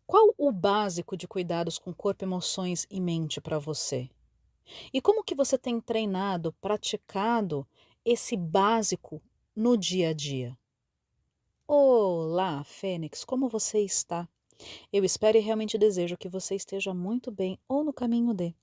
Qual o básico de cuidados com corpo, emoções e mente para você? E como que você tem treinado, praticado esse básico no dia a dia? Olá, Fênix, como você está? Eu espero e realmente desejo que você esteja muito bem ou no caminho de.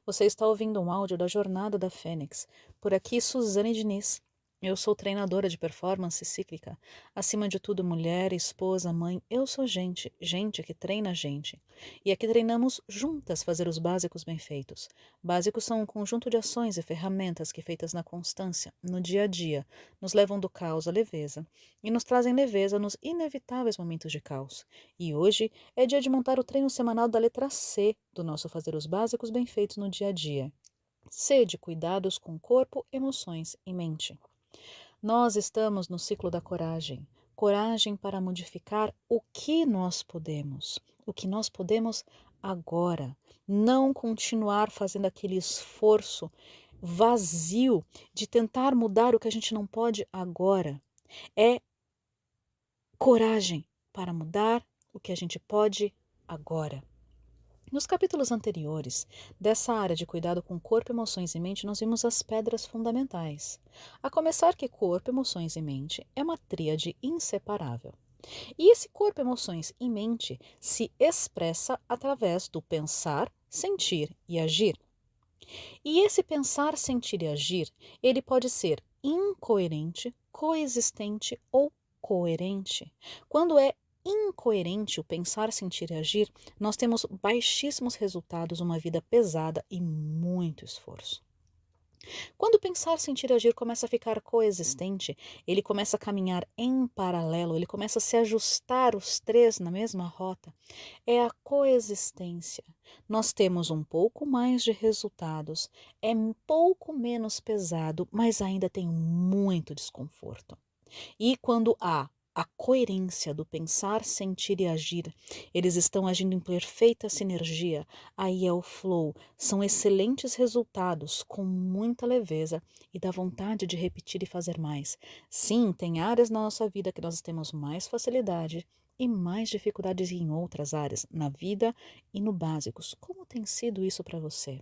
Você está ouvindo um áudio da Jornada da Fênix. Por aqui, Suzane Diniz. Eu sou treinadora de performance cíclica. Acima de tudo, mulher, esposa, mãe. Eu sou gente, gente que treina gente. E aqui treinamos juntas fazer os básicos bem feitos. Básicos são um conjunto de ações e ferramentas que, feitas na constância, no dia a dia, nos levam do caos à leveza e nos trazem leveza nos inevitáveis momentos de caos. E hoje é dia de montar o treino semanal da letra C do nosso Fazer os Básicos Bem Feitos no Dia a Dia. C de cuidados com corpo, emoções e mente. Nós estamos no ciclo da coragem. Coragem para modificar o que nós podemos. O que nós podemos agora. Não continuar fazendo aquele esforço vazio de tentar mudar o que a gente não pode agora. É coragem para mudar o que a gente pode agora. Nos capítulos anteriores dessa área de cuidado com corpo, emoções e mente, nós vimos as pedras fundamentais. A começar que corpo, emoções e mente é uma tríade inseparável. E esse corpo, emoções e mente se expressa através do pensar, sentir e agir. E esse pensar, sentir e agir, ele pode ser incoerente, coexistente ou coerente. Quando é incoerente o pensar, sentir e agir, nós temos baixíssimos resultados, uma vida pesada e muito esforço. Quando pensar, sentir e agir começa a ficar coexistente, ele começa a caminhar em paralelo, ele começa a se ajustar os três na mesma rota, é a coexistência. Nós temos um pouco mais de resultados, é um pouco menos pesado, mas ainda tem muito desconforto. E quando há a coerência do pensar, sentir e agir, eles estão agindo em perfeita sinergia, aí é o flow, são excelentes resultados, com muita leveza e dá vontade de repetir e fazer mais. Sim, tem áreas na nossa vida que nós temos mais facilidade e mais dificuldades em outras áreas, na vida e no básicos. Como tem sido isso para você?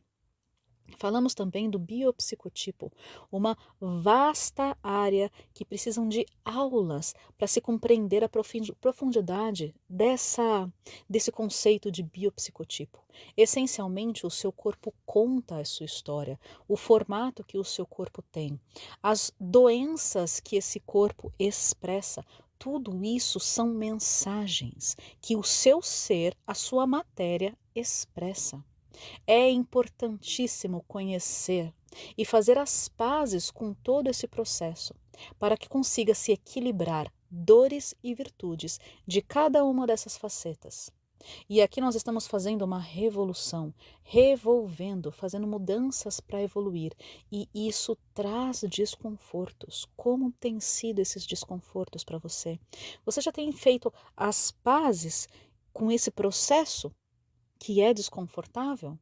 Falamos também do biopsicotipo, uma vasta área que precisam de aulas para se compreender a profundidade desse conceito de biopsicotipo. Essencialmente, o seu corpo conta a sua história, o formato que o seu corpo tem, as doenças que esse corpo expressa. Tudo isso são mensagens que o seu ser, a sua matéria, expressa. É importantíssimo conhecer e fazer as pazes com todo esse processo, para que consiga se equilibrar dores e virtudes de cada uma dessas facetas. E aqui nós estamos fazendo uma revolução, revolvendo, fazendo mudanças para evoluir. E isso traz desconfortos. Como têm sido esses desconfortos para você? Você já tem feito as pazes com esse processo que é desconfortável?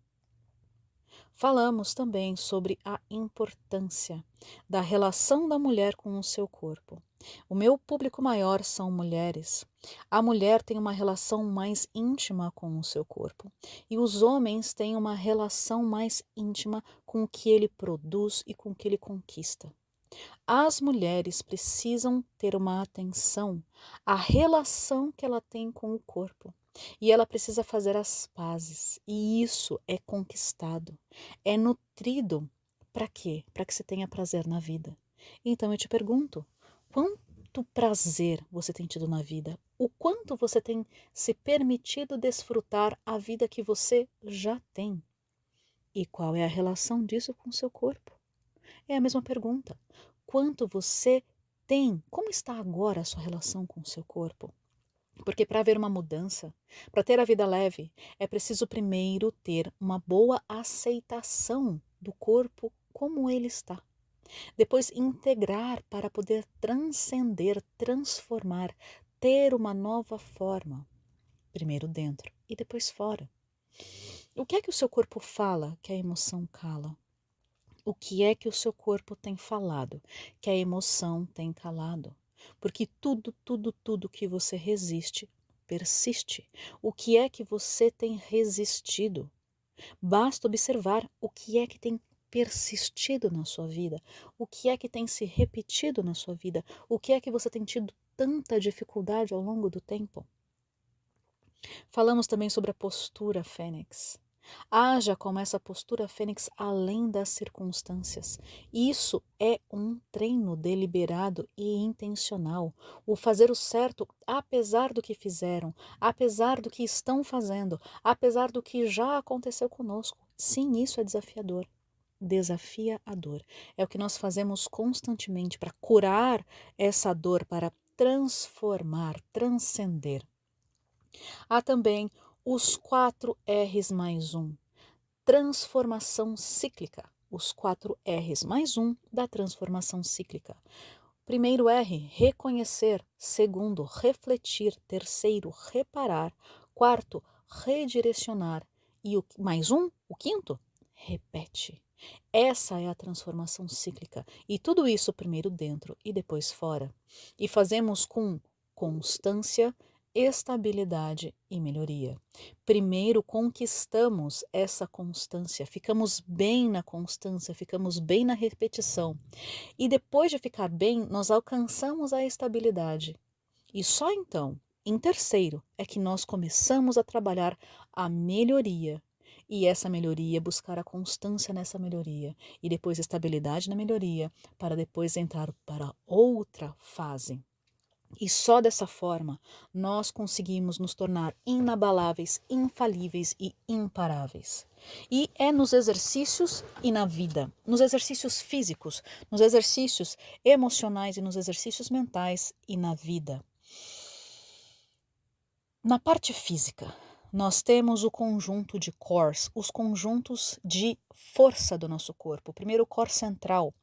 Falamos também sobre a importância da relação da mulher com o seu corpo. O meu público maior são mulheres. A mulher tem uma relação mais íntima com o seu corpo e os homens têm uma relação mais íntima com o que ele produz e com o que ele conquista. As mulheres precisam ter uma atenção à relação que ela tem com o corpo. E ela precisa fazer as pazes. E isso é conquistado, é nutrido. Para quê? Para que você tenha prazer na vida. Então eu te pergunto, quanto prazer você tem tido na vida? O quanto você tem se permitido desfrutar a vida que você já tem? E qual é a relação disso com o seu corpo? É a mesma pergunta. Quanto você tem? Como está agora a sua relação com o seu corpo? Porque para haver uma mudança, para ter a vida leve, é preciso primeiro ter uma boa aceitação do corpo como ele está. Depois integrar para poder transcender, transformar, ter uma nova forma. Primeiro dentro e depois fora. O que é que o seu corpo fala que a emoção cala? O que é que o seu corpo tem falado, que a emoção tem calado? Porque tudo que você resiste persiste? O que é que você tem resistido? Basta observar o que é que tem persistido na sua vida, o que é que tem se repetido na sua vida, o que é que você tem tido tanta dificuldade ao longo do tempo. Falamos também sobre a postura fênix. Haja como essa postura fênix além das circunstâncias. Isso é um treino deliberado e intencional. O fazer o certo apesar do que fizeram, apesar do que estão fazendo, apesar do que já aconteceu conosco. Sim, isso é desafiador. Desafia a dor. É o que nós fazemos constantemente para curar essa dor, para transformar, transcender. Há também os 4 R's mais 1, transformação cíclica. Os 4 R's mais 1 da transformação cíclica. Primeiro R, reconhecer. Segundo, refletir. Terceiro, reparar. Quarto, redirecionar. E o mais um, o quinto, repete. Essa é a transformação cíclica. E tudo isso primeiro dentro e depois fora. E fazemos com constância, estabilidade e melhoria. Primeiro conquistamos essa constância, ficamos bem na constância, ficamos bem na repetição. E depois de ficar bem, nós alcançamos a estabilidade. E só então, em terceiro, é que nós começamos a trabalhar a melhoria. E essa melhoria, buscar a constância nessa melhoria. E depois a estabilidade na melhoria, para depois entrar para outra fase. E só dessa forma nós conseguimos nos tornar inabaláveis, infalíveis e imparáveis. E é nos exercícios e na vida, nos exercícios físicos, nos exercícios emocionais e nos exercícios mentais e na vida. Na parte física, nós temos o conjunto de cores, os conjuntos de força do nosso corpo. Primeiro o core central,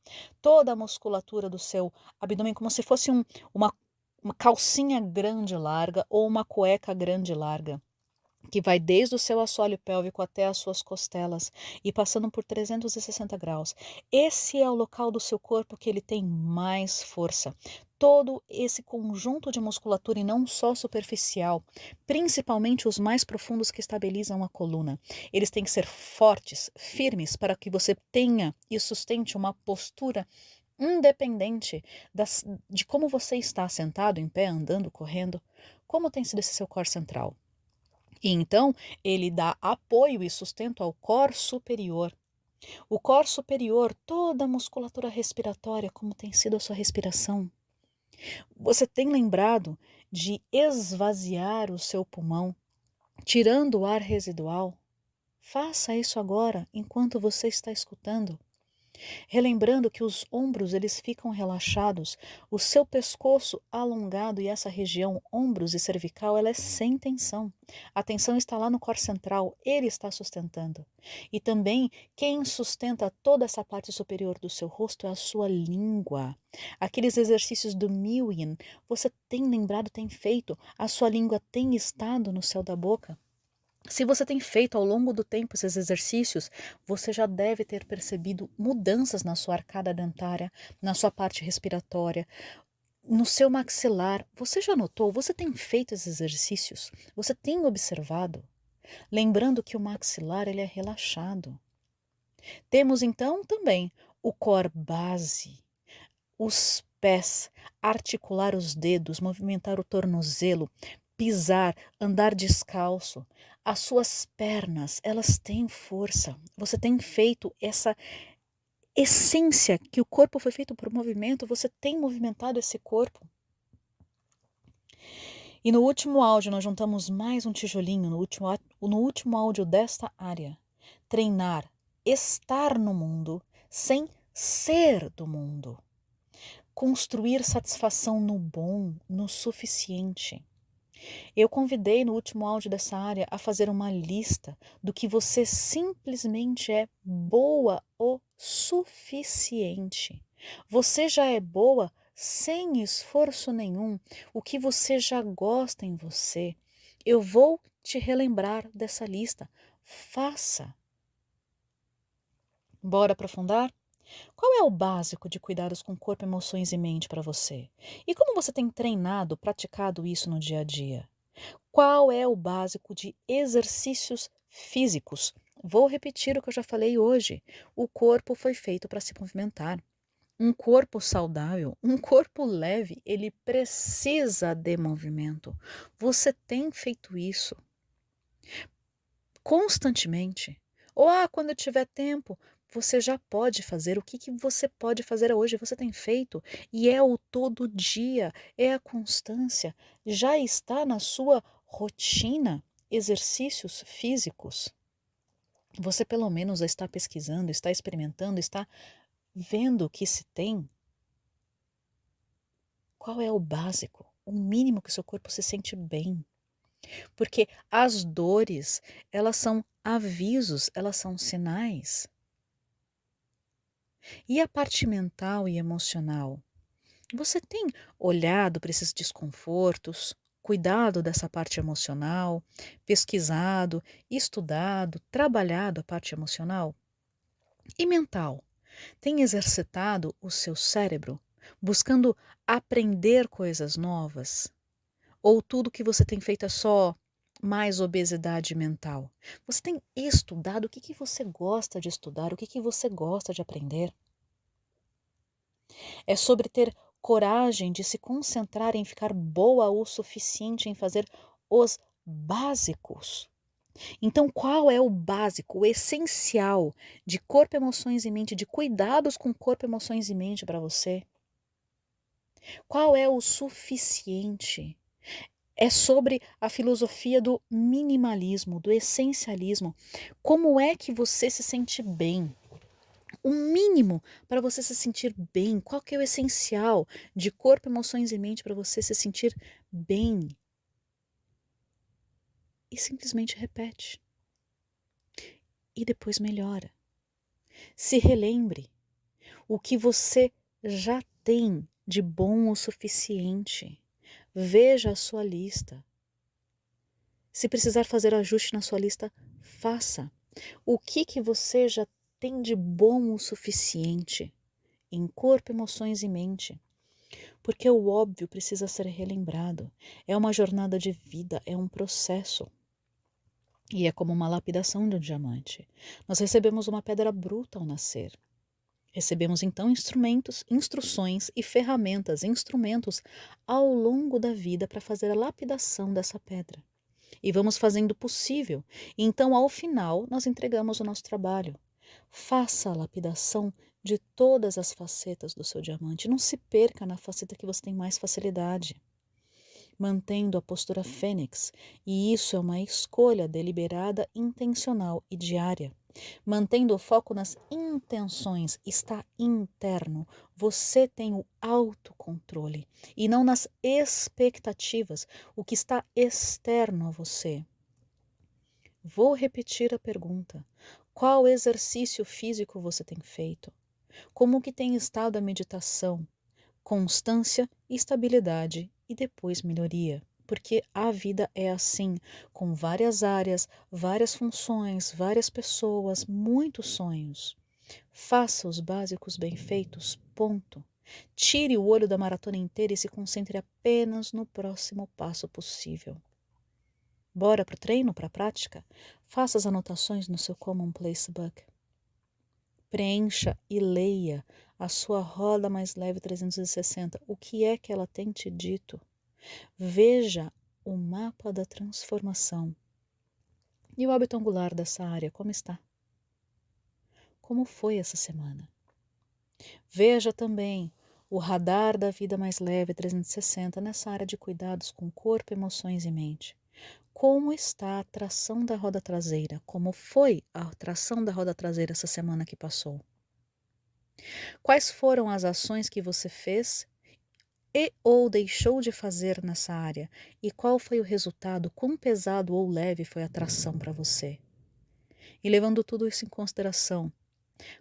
toda a musculatura do seu abdômen como se fosse uma calcinha grande e larga ou uma cueca grande e larga, que vai desde o seu assoalho pélvico até as suas costelas e passando por 360 graus. Esse é o local do seu corpo que ele tem mais força. Todo esse conjunto de musculatura e não só superficial, principalmente os mais profundos que estabilizam a coluna. Eles têm que ser fortes, firmes, para que você tenha e sustente uma postura independente de como você está sentado, em pé, andando, correndo, como tem sido esse seu core central. E então, ele dá apoio e sustento ao core superior. O core superior, toda a musculatura respiratória, como tem sido a sua respiração. Você tem lembrado de esvaziar o seu pulmão, tirando o ar residual? Faça isso agora, enquanto você está escutando. Relembrando que os ombros eles ficam relaxados, o seu pescoço alongado e essa região, ombros e cervical, ela é sem tensão. A tensão está lá no core central, ele está sustentando. E também quem sustenta toda essa parte superior do seu rosto é a sua língua. Aqueles exercícios do Mewing, você tem lembrado, tem feito, a sua língua tem estado no céu da boca? Se você tem feito ao longo do tempo esses exercícios, você já deve ter percebido mudanças na sua arcada dentária, na sua parte respiratória, no seu maxilar. Você já notou? Você tem feito esses exercícios? Você tem observado? Lembrando que o maxilar ele é relaxado. Temos então também o core base, os pés, articular os dedos, movimentar o tornozelo, pisar, andar descalço. As suas pernas, elas têm força. Você tem feito essa essência que o corpo foi feito por movimento, você tem movimentado esse corpo. E no último áudio nós juntamos mais um tijolinho, no último áudio desta área. Treinar, estar no mundo sem ser do mundo. Construir satisfação no bom, no suficiente. Eu convidei no último áudio dessa área a fazer uma lista do que você simplesmente é boa o suficiente. Você já é boa sem esforço nenhum, o que você já gosta em você. Eu vou te relembrar dessa lista. Faça. Bora aprofundar? Qual é o básico de cuidados com corpo, emoções e mente para você? E como você tem treinado, praticado isso no dia a dia? Qual é o básico de exercícios físicos? Vou repetir o que eu já falei hoje. O corpo foi feito para se movimentar. Um corpo saudável, um corpo leve, ele precisa de movimento. Você tem feito isso constantemente? Ou quando tiver tempo, você já pode fazer. O que você pode fazer hoje? Você tem feito e é o todo dia, é a constância. Já está na sua rotina exercícios físicos. Você pelo menos está pesquisando, está experimentando, está vendo o que se tem. Qual é o básico? O mínimo que o seu corpo se sente bem. Porque as dores, elas são avisos, elas são sinais. E a parte mental e emocional? Você tem olhado para esses desconfortos, cuidado dessa parte emocional, pesquisado, estudado, trabalhado a parte emocional? E mental? Tem exercitado o seu cérebro, buscando aprender coisas novas? Ou tudo que você tem feito é só mais obesidade mental? Você tem estudado o que você gosta de estudar, o que você gosta de aprender? É sobre ter coragem de se concentrar em ficar boa o suficiente em fazer os básicos. Então, qual é o básico, o essencial de corpo, emoções e mente, de cuidados com corpo, emoções e mente para você? Qual é o suficiente? É sobre a filosofia do minimalismo, do essencialismo. Como é que você se sente bem? O mínimo para você se sentir bem. Qual que é o essencial de corpo, emoções e mente para você se sentir bem? E simplesmente repete. E depois melhora. Se relembre o que você já tem de bom o suficiente. Veja a sua lista. Se precisar fazer ajuste na sua lista, faça. O que você já tem de bom o suficiente em corpo, emoções e mente? Porque o óbvio precisa ser relembrado. É uma jornada de vida, é um processo. E é como uma lapidação de um diamante. Nós recebemos uma pedra bruta ao nascer. Recebemos então instrumentos, instruções e ferramentas, instrumentos ao longo da vida para fazer a lapidação dessa pedra. E vamos fazendo o possível. Então, ao final, nós entregamos o nosso trabalho. Faça a lapidação de todas as facetas do seu diamante. Não se perca na faceta que você tem mais facilidade. Mantendo a postura fênix, e isso é uma escolha deliberada, intencional e diária. Mantendo o foco nas intenções, está interno. Você tem o autocontrole e não nas expectativas, o que está externo a você. Vou repetir a pergunta. Qual exercício físico você tem feito? Como que tem estado a meditação? Constância, estabilidade e depois melhoria. Porque a vida é assim, com várias áreas, várias funções, várias pessoas, muitos sonhos. Faça os básicos bem feitos, ponto. Tire o olho da maratona inteira e se concentre apenas no próximo passo possível. Bora para o treino, para a prática? Faça as anotações no seu Commonplace Book. Preencha e leia a sua roda mais leve 360. O que é que ela tem te dito? Veja o mapa da transformação. E o hábito angular dessa área, como está? Como foi essa semana? Veja também o radar da vida mais leve 360 nessa área de cuidados com corpo, emoções e mente. Como está a tração da roda traseira? Como foi a tração da roda traseira essa semana que passou? Quais foram as ações que você fez e ou deixou de fazer nessa área? E qual foi o resultado? Quão pesado ou leve foi a tração para você? E levando tudo isso em consideração,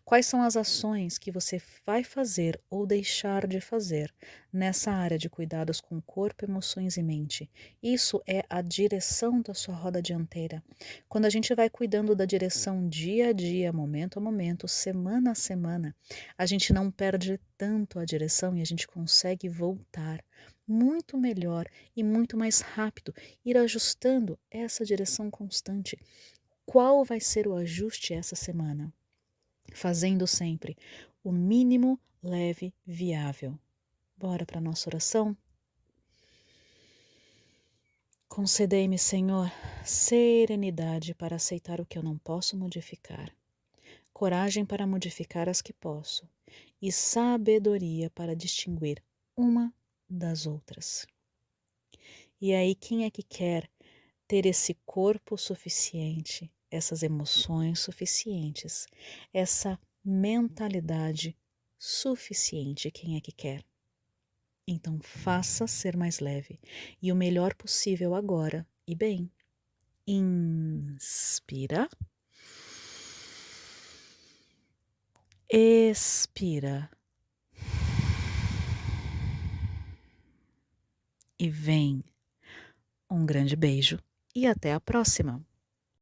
Quais são as ações que você vai fazer ou deixar de fazer nessa área de cuidados com corpo, emoções e mente? Isso é a direção da sua roda dianteira. Quando a gente vai cuidando da direção dia a dia, momento a momento, semana a semana, a gente não perde tanto a direção e a gente consegue voltar muito melhor e muito mais rápido, ir ajustando essa direção constante. Qual vai ser o ajuste essa semana? Fazendo sempre o mínimo leve viável. Bora para a nossa oração? Concedei-me, Senhor, serenidade para aceitar o que eu não posso modificar, coragem para modificar as que posso e sabedoria para distinguir uma das outras. E aí, quem é que quer ter esse corpo suficiente, essas emoções suficientes, essa mentalidade suficiente, quem é que quer? Então faça ser mais leve e o melhor possível agora e bem. Inspira. Expira. E vem. Um grande beijo e até a próxima!